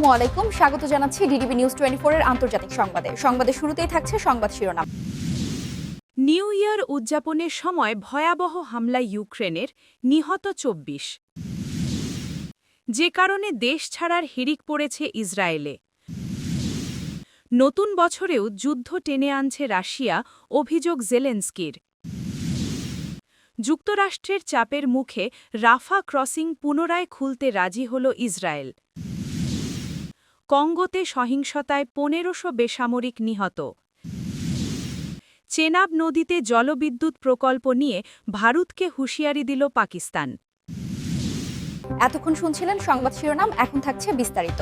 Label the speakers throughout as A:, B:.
A: আসসালামু আলাইকুম, স্বাগত জানাচ্ছি ডিডিবি নিউজ 24 এর আন্তর্জাতিক সংবাদে। সংবাদের শুরুতেই থাকছে সংবাদ শিরোনাম।
B: নিউ ইয়ার উদযাপনের সময় ভয়াবহ হামলা ইউক্রেনের, নিহত ২৪। যে কারণে দেশ ছাড়ার হিড়িক পড়েছে ইসরায়েলে। নতুন বছরেও যুদ্ধ টেনে আনছে রাশিয়া, অভিযোগ জেলেনস্কির। যুক্তরাষ্ট্রের চাপের মুখে রাফা ক্রসিং পুনরায় খুলতে রাজি হল ইসরায়েল। কঙ্গোতে সহিংসতায় ১৫০০ বেসামরিক নিহত। চেনাব নদীতে জলবিদ্যুৎ প্রকল্প নিয়ে ভারতকে হুঁশিয়ারি দিল পাকিস্তান।
A: এতক্ষণ শুনছিলেন সংবাদ শিরোনাম, এখন থাকছে বিস্তারিত।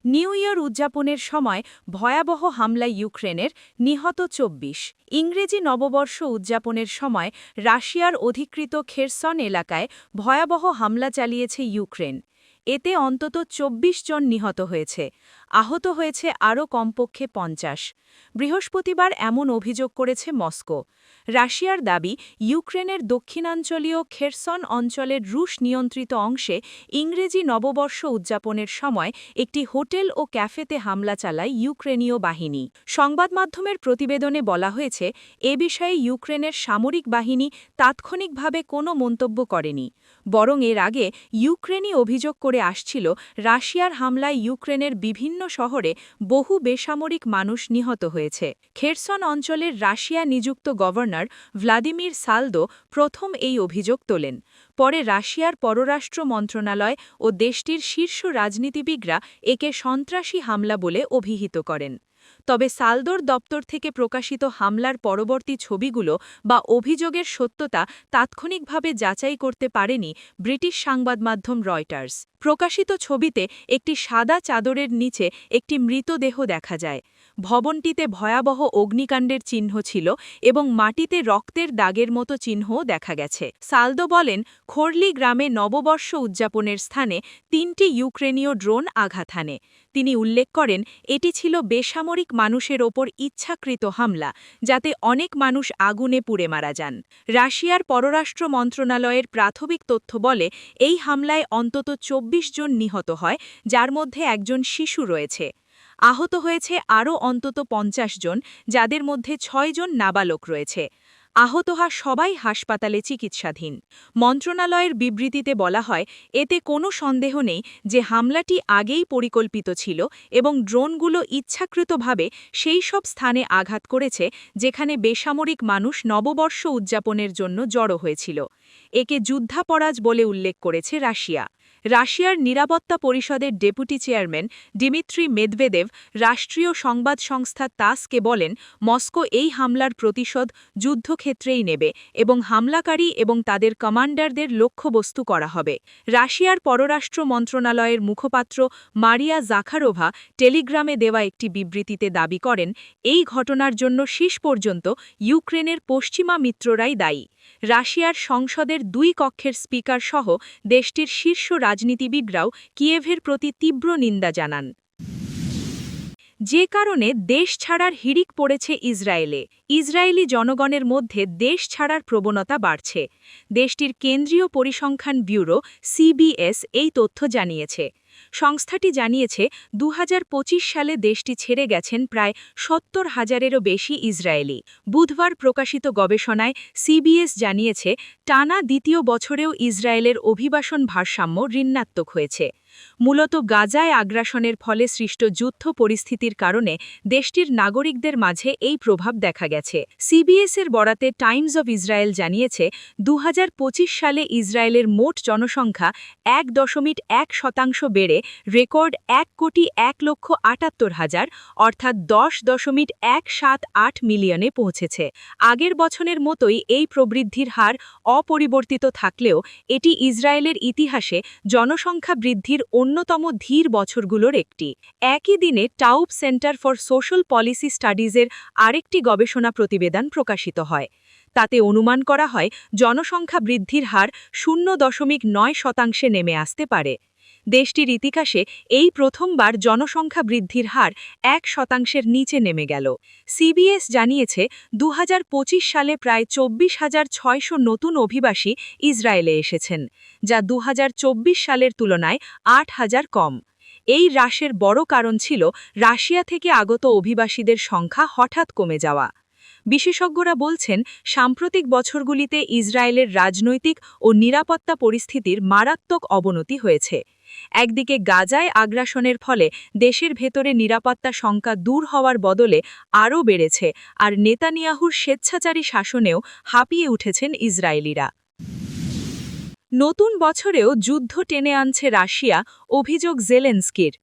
B: নিউ ইয়ার উদযাপনের সময় ভয়াবহ হামলা ইউক্রেনের, নিহত ২৪। ইংরেজি নববর্ষ উদযাপনের সময় রাশিয়ার অধিকৃত খেরসন এলাকায় ভয়াবহ হামলা চালিয়েছে ইউক্রেন। এতে অন্তত ২৪ জন নিহত হয়েছে, আহত হয়েছে আরও কমপক্ষে ৫০। বৃহস্পতিবার এমন অভিযোগ করেছে মস্কো। রাশিয়ার দাবি, ইউক্রেনের দক্ষিণাঞ্চলীয় খেরসন অঞ্চলের রুশ নিয়ন্ত্রিত অংশে ইংরেজি নববর্ষ উদযাপনের সময় একটি হোটেল ও ক্যাফেতে হামলা চালায় ইউক্রেনীয় বাহিনী। সংবাদমাধ্যমের প্রতিবেদনে বলা হয়েছে, এ বিষয়ে ইউক্রেনের সামরিক বাহিনী তাৎক্ষণিকভাবে কোনো মন্তব্য করেনি, বরং এর আগে ইউক্রেনই অভিযোগ করে আসছিল রাশিয়ার হামলায় ইউক্রেনের বিভিন্ন শহরে বহু বেসামরিক মানুষ নিহত হয়েছে। খেরসন অঞ্চলের রাশিয়া নিযুক্ত গভর্নর ভ্লাদিমির সালদো প্রথম এই অভিযোগ তোলেন। পরে রাশিয়ার পররাষ্ট্র মন্ত্রণালয় ও দেশটির শীর্ষ রাজনীতিবিদরা একে সন্ত্রাসী হামলা বলে অভিহিত করেন। তবে সালদোর দপ্তর থেকে প্রকাশিত হামলার পরবর্তী ছবিগুলো বা অভিযোগের সত্যতা তাৎক্ষণিকভাবে যাচাই করতে পারেনি ব্রিটিশ সংবাদমাধ্যম রয়টার্স। প্রকাশিত ছবিতে একটি সাদা চাদরের নিচে একটি মৃতদেহ দেখা যায়। ভবনটিতে ভয়াবহ অগ্নিকাণ্ডের চিহ্ন ছিল এবং মাটিতে রক্তের দাগের মতো চিহ্নও দেখা গেছে। সালদো বলেন, খোরলি গ্রামে নববর্ষ উদযাপনের স্থানে ৩টি ইউক্রেনীয় ড্রোন আঘাত হানে। তিনি উল্লেখ করেন, এটি ছিল বেসামরিক মানুষের ওপর ইচ্ছাকৃত হামলা, যাতে অনেক মানুষ আগুনে পুড়ে মারা যান। রাশিয়ার পররাষ্ট্র মন্ত্রণালয়ের প্রাথমিক তথ্য বলে, এই হামলায় অন্তত ২৪ জন নিহত হয়, যার মধ্যে একজন শিশু রয়েছে। আহত হয়েছে আরও অন্তত ৫০ জন, যাদের মধ্যে ৬ জন নাবালক রয়েছে। আহত হওয়া সবাই হাসপাতালে চিকিৎসাধীন। মন্ত্রণালয়ের বিবৃতিতে বলা হয়, এতে কোনো সন্দেহ নেই যে হামলাটি আগেই পরিকল্পিত ছিল এবং ড্রোনগুলো ইচ্ছাকৃতভাবে সেই সব স্থানে আঘাত করেছে যেখানে বেসামরিক মানুষ নববর্ষ উদযাপনের জন্য জড়ো হয়েছিল। একে যুদ্ধাপরাধ বলে উল্লেখ করেছে রাশিয়া। রাশিয়ার নিরাপত্তা পরিষদের ডেপুটি চেয়ারম্যান দিমিত্রি মেদভেদেভ রাষ্ট্রীয় সংবাদ সংস্থা তাসকে বলেন, মস্কো এই হামলার প্রতিশোধ যুদ্ধক্ষেত্রেই নেবে এবং হামলাকারী এবং তাদের কমান্ডারদের লক্ষ্যবস্তু করা হবে। রাশিয়ার পররাষ্ট্র মন্ত্রণালয়ের মুখপাত্র মারিয়া জাখারোভা টেলিগ্রামে দেওয়া একটি বিবৃতিতে দাবি করেন, এই ঘটনার জন্য শেষ পর্যন্ত ইউক্রেনের পশ্চিমা মিত্ররাই দায়ী। রাশিয়ার সংসদের ২ কক্ষের স্পিকার সহ দেশটির শীর্ষ রাজনীতিবিদরাও কিয়েভের প্রতি তীব্র নিন্দা জানান। যে কারণে দেশ ছাড়ার হিড়িক পড়েছে ইসরায়েলে। ইসরায়েলি জনগণের মধ্যে দেশ ছাড়ার প্রবণতা বাড়ছে। দেশটির কেন্দ্রীয় পরিসংখ্যান ব্যুরো সিবিএস এই তথ্য জানিয়েছে। সংস্থাটি জানিয়েছে, ২০২৫ সালে দেশটি ছেড়ে গেছেন প্রায় ৭০,০০০-এরও বেশি ইসরায়েলি। বুধবার প্রকাশিত গবেষণায় সিবিএস জানিয়েছে, টানা দ্বিতীয় বছরেও ইসরায়েলের অভিবাসন ভারসাম্য ঋণাত্মক হয়েছে। মূলত গাজায় আগ্রাসনের ফলে সৃষ্ট যুদ্ধ পরিস্থিতির কারণে দেশটির নাগরিকদের মাঝে এই প্রভাব দেখা গেছে। সিবিএসের বরাতে টাইমস অব ইসরায়েল জানিয়েছে, ২০২৫ সালে ইসরায়েলের মোট জনসংখ্যা ১.১% বেড়ে রেকর্ড ১,১,৭৮,০০০ অর্থাৎ ১০.১78 মিলিয়নে পৌঁছেছে। আগের বছরের মতোই এই প্রবৃদ্ধির হার অপরিবর্তিত থাকলেও এটি ইসরায়েলের ইতিহাসে জনসংখ্যা বৃদ্ধির অন্যতম ধীর বছরগুলোর একটি। একই দিনে টাউব সেন্টার ফর সোশ্যাল পলিসি স্টাডিজের আরেকটি গবেষণা প্রতিবেদন প্রকাশিত হয়। তাতে অনুমান করা হয়, জনসংখ্যা বৃদ্ধির হার ০.৯% নেমে আসতে পারে। দেশটির ইতিহাসে এই প্রথমবার জনসংখ্যা বৃদ্ধির হার ১% নিচে নেমে গেল। সিবিএস জানিয়েছে, ২০২৫ সালে প্রায় ২৪,৬০০ নতুন অভিবাসী ইসরায়েলে এসেছেন, যা ২০২৪ সালের তুলনায় ৮,০০০ কম। এই হ্রাসের বড় কারণ ছিল রাশিয়া থেকে আগত অভিবাসীদের সংখ্যা হঠাৎ কমে যাওয়া। বিশেষজ্ঞরা বলছেন, সাম্প্রতিক বছরগুলিতে ইসরায়েলের রাজনৈতিক ও নিরাপত্তা পরিস্থিতির মারাত্মক অবনতি হয়েছে। একদিকে গাজায় আগ্রাসনের ফলে দেশের ভেতরে নিরাপত্তা শঙ্কা দূর হওয়ার বদলে আরও বেড়েছে, আর নেতানিয়াহুর স্বেচ্ছাচারী শাসনেও হাঁপিয়ে উঠেছেন ইসরায়েলিরা। নতুন বছরেও যুদ্ধ টেনে আনছে রাশিয়া, অভিযোগ জেলেনস্কির।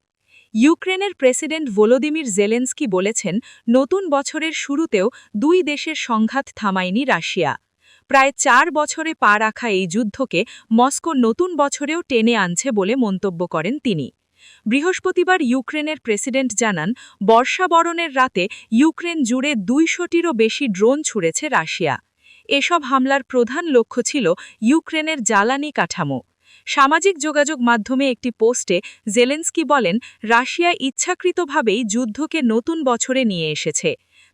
B: ইউক্রেনের প্রেসিডেন্ট ভলোদিমির জেলেনস্কি বলেছেন, নতুন বছরের শুরুতেও দুই দেশের সংঘাত থামায়নি রাশিয়া। প্রায় 4 বছরে পা রাখা এই যুদ্ধকে মস্কো নতুন বছরেও টেনে আনছে বলে মন্তব্য করেন তিনি। বৃহস্পতিবার ইউক্রেনের প্রেসিডেন্ট জানান, বর্ষাবরণের রাতে ইউক্রেন জুড়ে 200টিরও বেশি ড্রোন ছুড়েছে রাশিয়া। এসব হামলার প্রধান লক্ষ্য ছিল ইউক্রেনের জ্বালানি কাঠামো। সামাজিক যোগাযোগ মাধ্যমে একটি পোস্টে জেলেনস্কি বলেন, রাশিয়া ইচ্ছাকৃতভাবেই যুদ্ধকে নতুন বছরে নিয়ে এসেছে।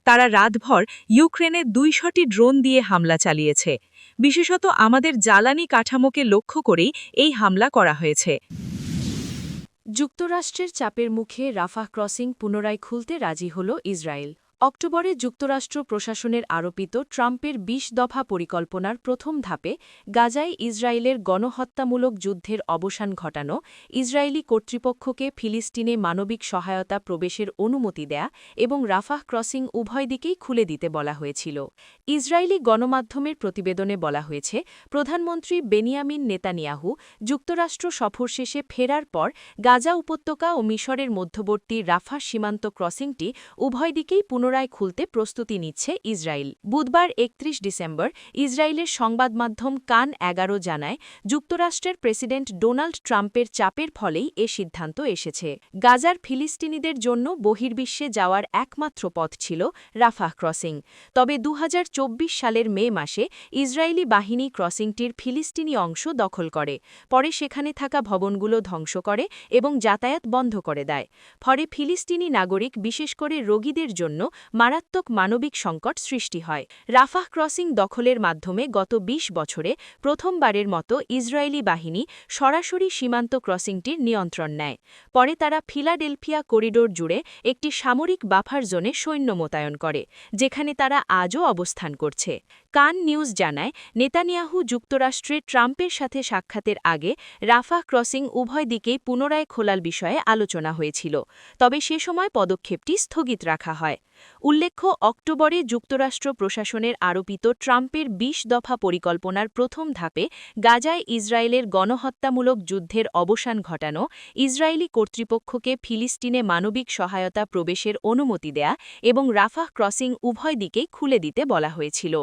B: তারা রাতভর ইউক্রেনে 200টি ড্রোন দিয়ে হামলা চালিয়েছে। বিশেষত আমাদের জ্বালানি কাঠামোকে লক্ষ্য করেই এই হামলা করা হয়েছে।
C: যুক্তরাষ্ট্রের চাপের মুখে রাফাহ ক্রসিং পুনরায় খুলতে রাজি হল ইসরায়েল। অক্টোবরে যুক্তরাষ্ট্র প্রশাসনের আরোপিত ট্রাম্পের ২০ দফা পরিকল্পনার প্রথম ধাপে গাজায় ইসরায়েলের গণহত্যামূলক যুদ্ধের অবসান ঘটানো, ইসরায়েলি কর্তৃপক্ষকে ফিলিস্তিনে মানবিক সহায়তা প্রবেশের অনুমতি দেয়া এবং রাফাহ ক্রসিং উভয় দিকেই খুলে দিতে বলা হয়েছিল। ইসরায়েলি গণমাধ্যমের প্রতিবেদনে বলা হয়েছে, প্রধানমন্ত্রী বেনিয়ামিন নেতানিয়াহু যুক্তরাষ্ট্র সফর শেষে ফেরার পর গাজা উপত্যকা ও মিশরের মধ্যবর্তী রাফাহ সীমান্ত ক্রসিংটি উভয় দিকেই পুনরায় খুলতে প্রস্তুতি নিচ্ছে ইসরায়েল। বুধবার ৩১ ডিসেম্বর ইসরায়েলের সংবাদ মাধ্যম কান ১১ জানায়, যুক্তরাষ্ট্রের প্রেসিডেন্ট ডোনাল্ড ট্রাম্পের চাপের ফলেই এ সিদ্ধান্ত এসেছে। গাজার ফিলিস্তিনিদের জন্য বহির্বিশ্বে যাওয়ার একমাত্র পথ ছিল রাফাহ ক্রসিং। তবে ২০২৪ সালের মে মাসে ইসরায়েলি বাহিনী ক্রসিংটির ফিলিস্তিনি অংশ দখল করে, পরে সেখানে থাকা ভবনগুলো ধ্বংস করে এবং যাতায়াত বন্ধ করে দেয়। ফলে ফিলিস্তিনি নাগরিক, বিশেষ করে রোগীদের জন্য মারাত্মক মানবিক সংকট সৃষ্টি হয়। রাফাহ ক্রসিং দখলের মাধ্যমে গত ২০ বছরে প্রথমবারের মতো ইসরায়েলি বাহিনী সরাসরি সীমান্ত ক্রসিংটির নিয়ন্ত্রণ নেয়। পরে তারা ফিলাডেলফিয়া করিডোর জুড়ে একটি সামরিক বাফার জোনে সৈন্য মোতায়েন করে, যেখানে তারা আজও অবস্থান করছে। কান নিউজ জানায়, নেতানিয়াহু যুক্তরাষ্ট্রে ট্রাম্পের সাথে সাক্ষাতের আগে রাফাহ ক্রসিং উভয় দিকেই পুনরায় খোলার বিষয়ে আলোচনা হয়েছিল, তবে সে সময় পদক্ষেপটি স্থগিত রাখা হয়। উল্লেখ্য, অক্টোবরে যুক্তরাষ্ট্র প্রশাসনের আরোপিত ট্রাম্পের ২০ দফা পরিকল্পনার প্রথম ধাপে গাজায় ইসরায়েলের গণহত্যামূলক যুদ্ধের অবসান ঘটানো, ইসরায়েলি কর্তৃপক্ষকে ফিলিস্তিনে মানবিক সহায়তা প্রবেশের অনুমতি দেয়া এবং রাফাহ ক্রসিং উভয় দিকেই খুলে দিতে বলা হয়েছিল।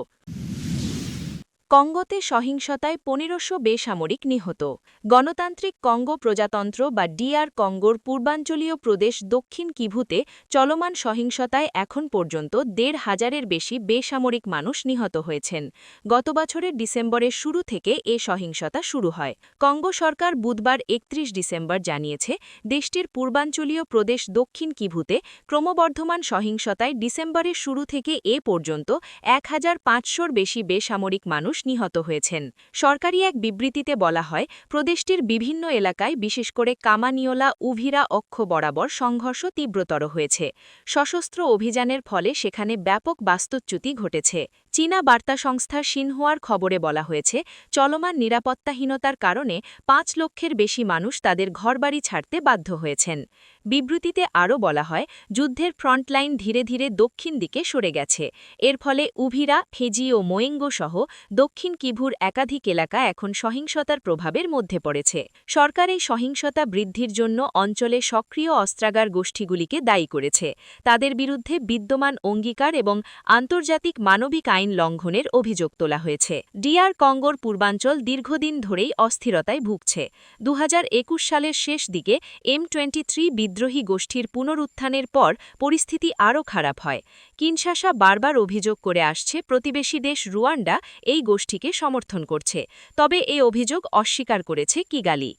C: কঙ্গোতে সহিংসতায় ১৫০০ বেসামরিক নিহত। গণতান্ত্রিক কঙ্গো প্রজাতন্ত্র বা DR কঙ্গোর পূর্বাঞ্চলীয় প্রদেশ দক্ষিণ কিভুতে চলমান সহিংসতায় এখন পর্যন্ত ১৫০০-এর বেশি বেসামরিক মানুষ নিহত হয়েছেন। গত বছরের ডিসেম্বরের শুরু থেকে এ সহিংসতা শুরু হয়। কঙ্গো সরকার বুধবার ৩১ ডিসেম্বর জানিয়েছে, দেশটির পূর্বাঞ্চলীয় প্রদেশ দক্ষিণ কিভুতে ক্রমবর্ধমান সহিংসতায় ডিসেম্বরের শুরু থেকে এ পর্যন্ত ১৫০০-র বেশি বেসামরিক মানুষ নিহত হয়েছেন। সরকারি এক বিবৃতিতে বলা হয়, প্রদেশটির বিভিন্ন এলাকায়, বিশেষ করে কামানিওলা উভিরা অক্ষ বরাবর সংঘর্ষ তীব্রতর হয়েছে। সশস্ত্র অভিযানের ফলে সেখানে ব্যাপক বাস্তুচ্যুতি ঘটেছে। চীনা বার্তা সংস্থা সিনহুয়ার খবরে বলা হয়েছে, চলমান নিরাপত্তাহীনতার কারণে ৫ লক্ষের বেশি মানুষ তাদের ঘরবাড়ি ছাড়তে বাধ্য হয়েছেন। বিবৃতিতে আরও বলা হয়, যুদ্ধের ফ্রন্টলাইন ধীরে ধীরে দক্ষিণ দিকে সরে গেছে। এর ফলে উভিরা, ফেজি ও মোয়েঙ্গো সহ দক্ষিণ কিভুর একাধিক এলাকা এখন সহিংসতার প্রভাবের মধ্যে পড়েছে। সরকার এই সহিংসতা বৃদ্ধির জন্য অঞ্চলে সক্রিয় অস্ত্রাগার গোষ্ঠীগুলিকে দায়ী করেছে। তাদের বিরুদ্ধে বিদ্যমান অঙ্গীকার এবং আন্তর্জাতিক মানবিক আইন লঙ্ঘনের অভিযোগ তোলা হয়েছে। DR কঙ্গোর পূর্বাঞ্চল দীর্ঘদিন ধরেই অস্থিরতায় ভুগছে। ২০২১ সালের শেষ দিকে M23 বিদ্রোহী গোষ্ঠীর পুনরুত্থানের পর পরিস্থিতি আরও খারাপ হয়। কিনশাসা বারবার অভিযোগ করে আসছে, প্রতিবেশী দেশ রুয়ান্ডা এই গোষ্ঠীকে সমর্থন করছে, তবে এ অভিযোগ অস্বীকার করেছে কিগালি।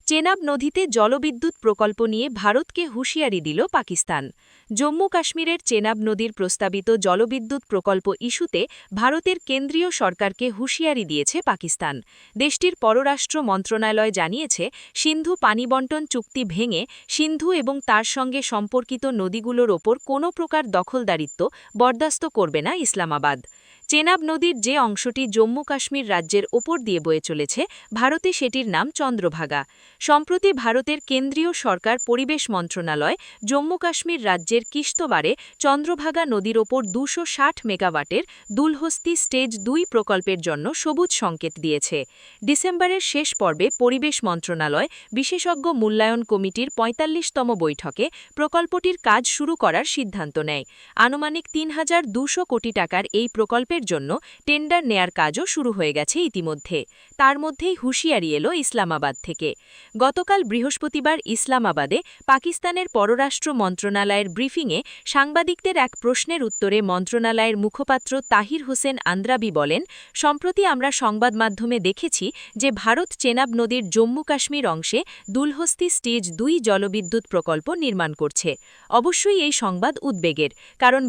C: চেনাব নদীতে জলবিদ্যুৎ প্রকল্প নিয়ে ভারতকে হুঁশিয়ারি দিল পাকিস্তান। জম্মু কাশ্মীরের চেনাব নদীর প্রস্তাবিত জলবিদ্যুৎ প্রকল্প ইস্যুতে ভারতের কেন্দ্রীয় সরকারকে হুঁশিয়ারি দিয়েছে পাকিস্তান। দেশটির পররাষ্ট্র মন্ত্রণালয় জানিয়েছে, সিন্ধু পানি বণ্টন চুক্তি ভেঙে সিন্ধু এবং তার সঙ্গে সম্পর্কিত নদীগুলোর ওপর কোনো প্রকার দখলদারিত্ব বরদাস্ত করবে না ইসলামাবাদ। চেনাব নদীর যে অংশটি জম্মু কাশ্মীর রাজ্যের ওপর দিয়ে বয়ে চলেছে, ভারতে সেটির নাম চন্দ্রভাগা। সম্প্রতি ভারতের কেন্দ্রীয় সরকার পরিবেশ মন্ত্রণালয় জম্মু কাশ্মীর রাজ্যের কিশ্তওয়ারে চন্দ্রভাগা নদীর ওপর ২৬০ মেগাওয়াটের দুলহস্তি স্টেজ ২ প্রকল্পের জন্য সবুজ সংকেত দিয়েছে। ডিসেম্বরের শেষ পর্বে পরিবেশ মন্ত্রণালয় বিশেষজ্ঞ মূল্যায়ন কমিটির ৪৫তম বৈঠকে প্রকল্পটির কাজ শুরু করার সিদ্ধান্ত নেয়। আনুমানিক ৩,২০০ কোটি টাকার এই প্রকল্পের জন্য টেন্ডার নেয়ার কাজও শুরু হয়ে গেছে ইতিমধ্যে। তার মধ্যেই হুঁশিয়ারি এলো ইসলামাবাদ থেকে। গতকাল বৃহস্পতিবার ইসলামাবাদে পাকিস্তানের পররাষ্ট্র মন্ত্রণালয়ের ব্রিফিংয়ে সাংবাদিকদের এক প্রশ্নের উত্তরে মন্ত্রণালয়ের মুখপাত্র তাহির হোসেন আন্দ্রাবি বলেন, সম্প্রতি আমরা সংবাদ মাধ্যমে দেখেছি যে ভারত চেনাব নদীর জম্মু কাশ্মীর অংশে দুলহস্তি স্টেজ ২ জলবিদ্যুৎ প্রকল্প নির্মাণ করছে। অবশ্যই এই সংবাদ উদ্বেগের, কারণ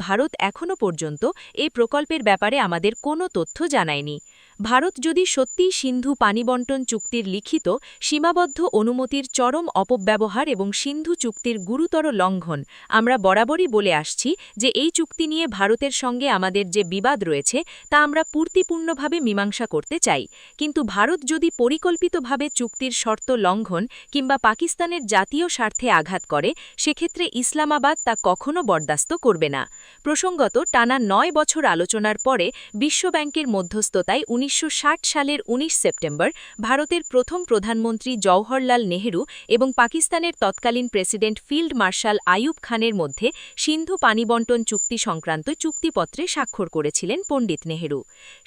C: ভারত এখনও পর্যন্ত এই প্রকল্পের ব্যাপারে আমাদের কোনো তথ্য জানায়নি। ভারত যদি সত্যিই সিন্ধু পানি বণ্টন চুক্তির লিখিত সীমাবদ্ধ অনুমতির চরম অপব্যবহার এবং সিন্ধু চুক্তির গুরুতর লঙ্ঘন, আমরা বরাবরই বলে আসছি যে এই চুক্তি নিয়ে ভারতের সঙ্গে আমাদের যে বিবাদ রয়েছে তা আমরা পূর্তিপূর্ণভাবে মীমাংসা করতে চাই, কিন্তু ভারত যদি পরিকল্পিতভাবে চুক্তির শর্ত লঙ্ঘন কিংবা পাকিস্তানের জাতীয় স্বার্থে আঘাত করে, সেক্ষেত্রে ইসলামাবাদ তা কখনো বরদাস্ত করবে না। প্রসঙ্গত, টানা ৯ বছর আলোচনার পরে বিশ্বব্যাংকের মধ্যস্থতায় ১৯৬০ সালের ১৯ সেপ্টেম্বর ভারতের প্রথম প্রধানমন্ত্রী জওহরলাল নেহরু এবং পাকিস্তানের তৎকালীন প্রেসিডেন্ট ফিল্ড মার্শাল আইয়ুব খানের মধ্যে সিন্ধু পানি বণ্টন চুক্তি সংক্রান্ত চুক্তিপত্রে স্বাক্ষর করেছিলেন পণ্ডিত নেহরু।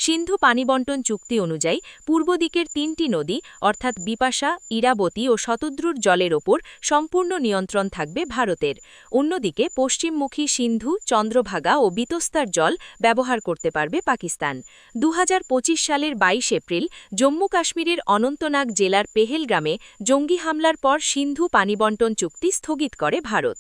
C: সিন্ধু পানি বণ্টন চুক্তি অনুযায়ী পূর্ব দিকের ৩টি নদী অর্থাৎ বিপাশা, ইরাবতী ও শতদ্রুর জলের ওপর সম্পূর্ণ নিয়ন্ত্রণ থাকবে ভারতের। অন্যদিকে পশ্চিমমুখী সিন্ধু, চন্দ্রভাগা ও বিতস্তার জল ব্যবহার করতে পারবে পাকিস্তান। ২০২৫ সালের ২২ এপ্রিল জম্মু কাশ্মীরের অনন্তনাগ জেলার পেহেলগ্রামে জঙ্গি হামলার পর সিন্ধু পানি বণ্টন চুক্তি স্থগিত করে ভারত।